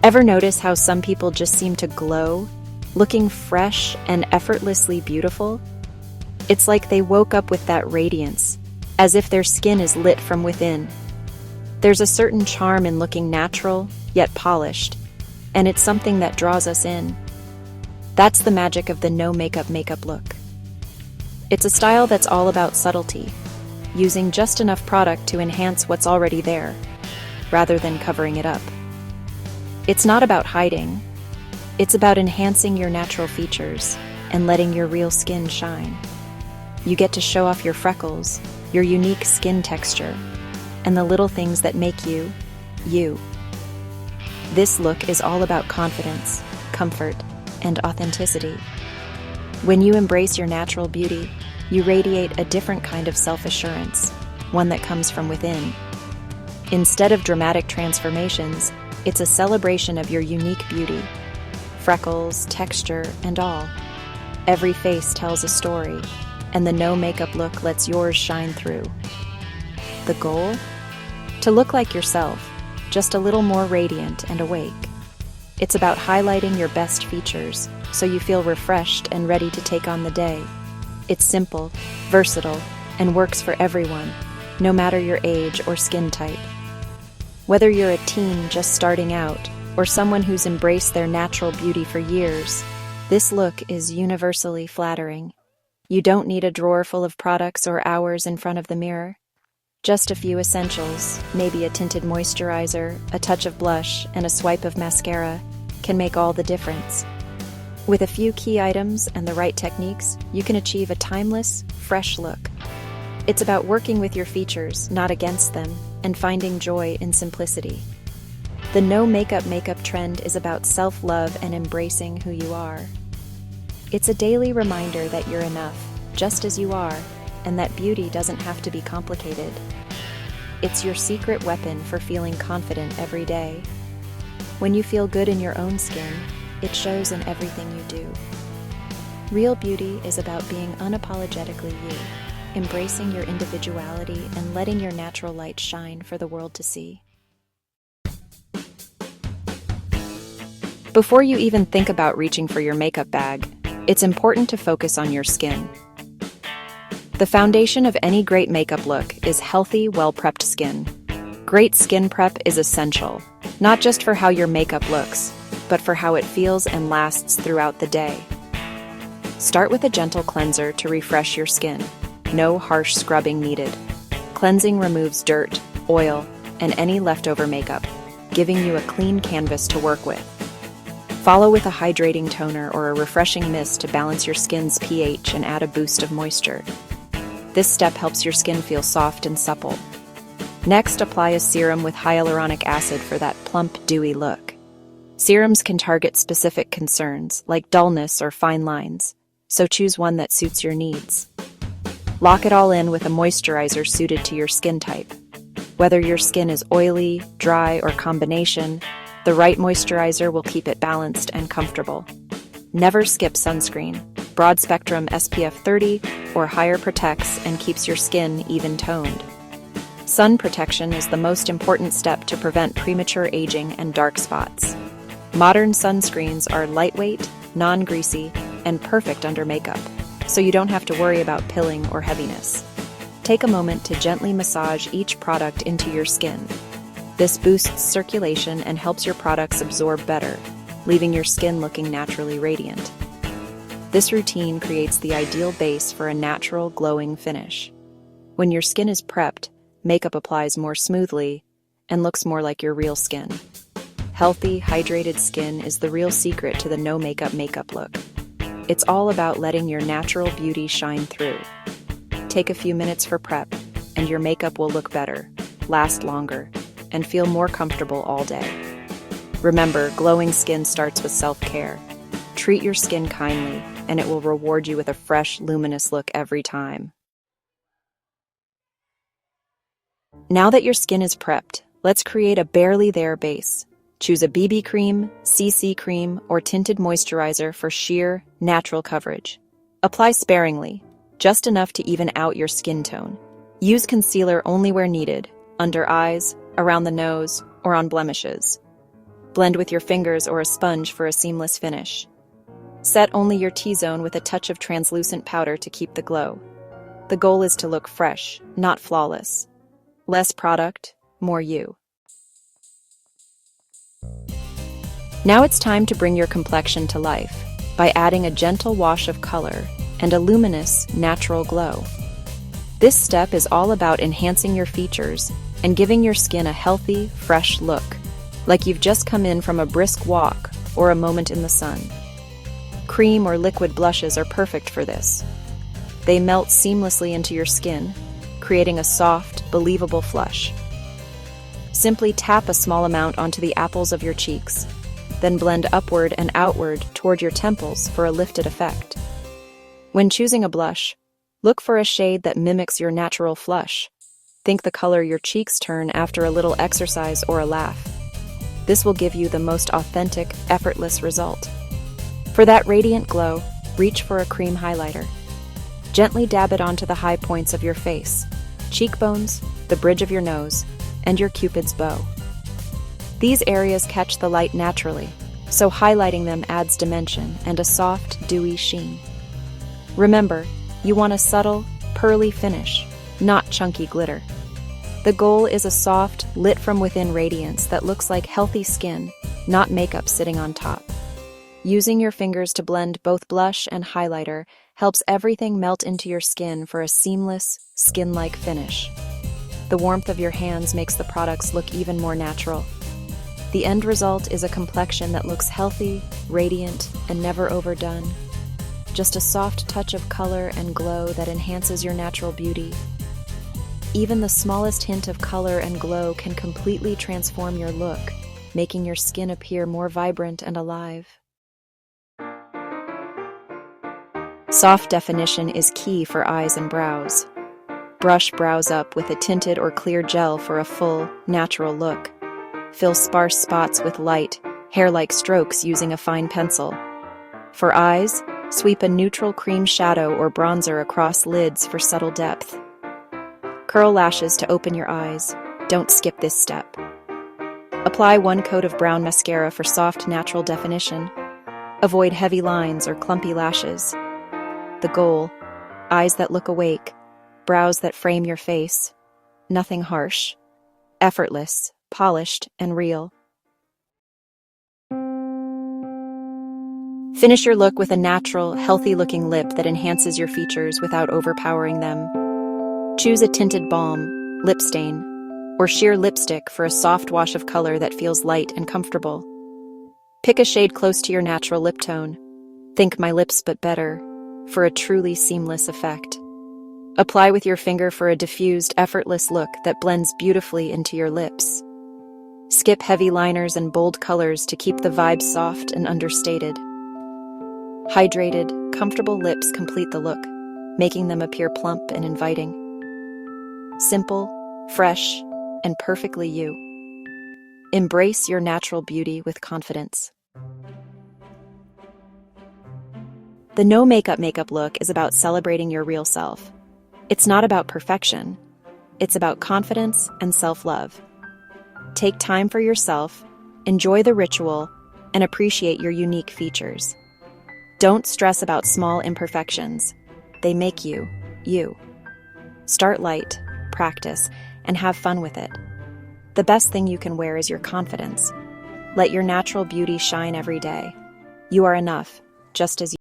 Ever notice how some people just seem to glow, looking fresh and effortlessly beautiful? It's like they woke up with that radiance, as if their skin is lit from within. There's a certain charm in looking natural, yet polished, and it's something that draws us in. That's the magic of the no-makeup makeup look. It's a style that's all about subtlety, using just enough product to enhance what's already there, rather than covering it up. It's not about hiding. It's about enhancing your natural features and letting your real skin shine. You get to show off your freckles, your unique skin texture, and the little things that make you, you. This look is all about confidence, comfort, and authenticity. When you embrace your natural beauty, you radiate a different kind of self-assurance, one that comes from within. Instead of dramatic transformations, it's a celebration of your unique beauty. Freckles, texture, and all. Every face tells a story, and the no-makeup look lets yours shine through. The goal? To look like yourself, just a little more radiant and awake. It's about highlighting your best features, so you feel refreshed and ready to take on the day. It's simple, versatile, and works for everyone, no matter your age or skin type. Whether you're a teen just starting out, or someone who's embraced their natural beauty for years, this look is universally flattering. You don't need a drawer full of products or hours in front of the mirror. Just a few essentials, maybe a tinted moisturizer, a touch of blush, and a swipe of mascara, can make all the difference. With a few key items and the right techniques, you can achieve a timeless, fresh look. It's about working with your features, not against them, and finding joy in simplicity. The no-makeup makeup trend is about self-love and embracing who you are. It's a daily reminder that you're enough, just as you are, and that beauty doesn't have to be complicated. It's your secret weapon for feeling confident every day. When you feel good in your own skin, it shows in everything you do. Real beauty is about being unapologetically you, embracing your individuality and letting your natural light shine for the world to see. Before you even think about reaching for your makeup bag, it's important to focus on your skin. The foundation of any great makeup look is healthy, well-prepped skin. Great skin prep is essential, not just for how your makeup looks, but for how it feels and lasts throughout the day. Start with a gentle cleanser to refresh your skin. No harsh scrubbing needed. Cleansing removes dirt, oil, and any leftover makeup, giving you a clean canvas to work with. Follow with a hydrating toner or a refreshing mist to balance your skin's pH and add a boost of moisture. This step helps your skin feel soft and supple. Next, apply a serum with hyaluronic acid for that plump, dewy look. Serums can target specific concerns, like dullness or fine lines, so choose one that suits your needs. Lock it all in with a moisturizer suited to your skin type. Whether your skin is oily, dry, or combination, the right moisturizer will keep it balanced and comfortable. Never skip sunscreen. Broad spectrum SPF 30 or higher protects and keeps your skin even-toned. Sun protection is the most important step to prevent premature aging and dark spots. Modern sunscreens are lightweight, non-greasy, and perfect under makeup, so you don't have to worry about pilling or heaviness. Take a moment to gently massage each product into your skin. This boosts circulation and helps your products absorb better, leaving your skin looking naturally radiant. This routine creates the ideal base for a natural, glowing finish. When your skin is prepped, makeup applies more smoothly and looks more like your real skin. Healthy, hydrated skin is the real secret to the no-makeup makeup look. It's all about letting your natural beauty shine through. Take a few minutes for prep, and your makeup will look better, last longer, and feel more comfortable all day. Remember, glowing skin starts with self-care. Treat your skin kindly, and it will reward you with a fresh, luminous look every time. Now that your skin is prepped, let's create a barely there base. Choose a BB cream, CC cream, or tinted moisturizer for sheer, natural coverage. Apply sparingly, just enough to even out your skin tone. Use concealer only where needed, under eyes, around the nose, or on blemishes. Blend with your fingers or a sponge for a seamless finish. Set only your T-zone with a touch of translucent powder to keep the glow. The goal is to look fresh, not flawless. Less product, more you. Now it's time to bring your complexion to life by adding a gentle wash of color and a luminous, natural glow. This step is all about enhancing your features and giving your skin a healthy, fresh look, like you've just come in from a brisk walk or a moment in the sun. Cream or liquid blushes are perfect for this. They melt seamlessly into your skin, creating a soft, believable flush. Simply tap a small amount onto the apples of your cheeks, then blend upward and outward toward your temples for a lifted effect. When choosing a blush, look for a shade that mimics your natural flush. Think the color your cheeks turn after a little exercise or a laugh. This will give you the most authentic, effortless result. For that radiant glow, reach for a cream highlighter. Gently dab it onto the high points of your face, cheekbones, the bridge of your nose, and your Cupid's bow. These areas catch the light naturally, so highlighting them adds dimension and a soft, dewy sheen. Remember, you want a subtle, pearly finish, not chunky glitter. The goal is a soft, lit-from-within radiance that looks like healthy skin, not makeup sitting on top. Using your fingers to blend both blush and highlighter helps everything melt into your skin for a seamless, skin-like finish. The warmth of your hands makes the products look even more natural. The end result is a complexion that looks healthy, radiant, and never overdone. Just a soft touch of color and glow that enhances your natural beauty. Even the smallest hint of color and glow can completely transform your look, making your skin appear more vibrant and alive. Soft definition is key for eyes and brows. Brush brows up with a tinted or clear gel for a full, natural look. Fill sparse spots with light, hair-like strokes using a fine pencil. For eyes, sweep a neutral cream shadow or bronzer across lids for subtle depth. Curl lashes to open your eyes. Don't skip this step. Apply one coat of brown mascara for soft, natural definition. Avoid heavy lines or clumpy lashes. The goal: eyes that look awake, brows that frame your face. Nothing harsh. Effortless, polished, and real. Finish your look with a natural, healthy-looking lip that enhances your features without overpowering them. Choose a tinted balm, lip stain, or sheer lipstick for a soft wash of color that feels light and comfortable. Pick a shade close to your natural lip tone. Think my lips but better, for a truly seamless effect. Apply with your finger for a diffused, effortless look that blends beautifully into your lips. Skip heavy liners and bold colors to keep the vibe soft and understated. Hydrated, comfortable lips complete the look, making them appear plump and inviting. Simple, fresh, and perfectly you. Embrace your natural beauty with confidence. The no makeup look is about celebrating your real self. It's not about perfection. It's about confidence and self-love. Take time for yourself, enjoy the ritual, and appreciate your unique features. Don't stress about small imperfections. They make you, you. Start light, practice, and have fun with it. The best thing you can wear is your confidence. Let your natural beauty shine every day. You are enough, just as you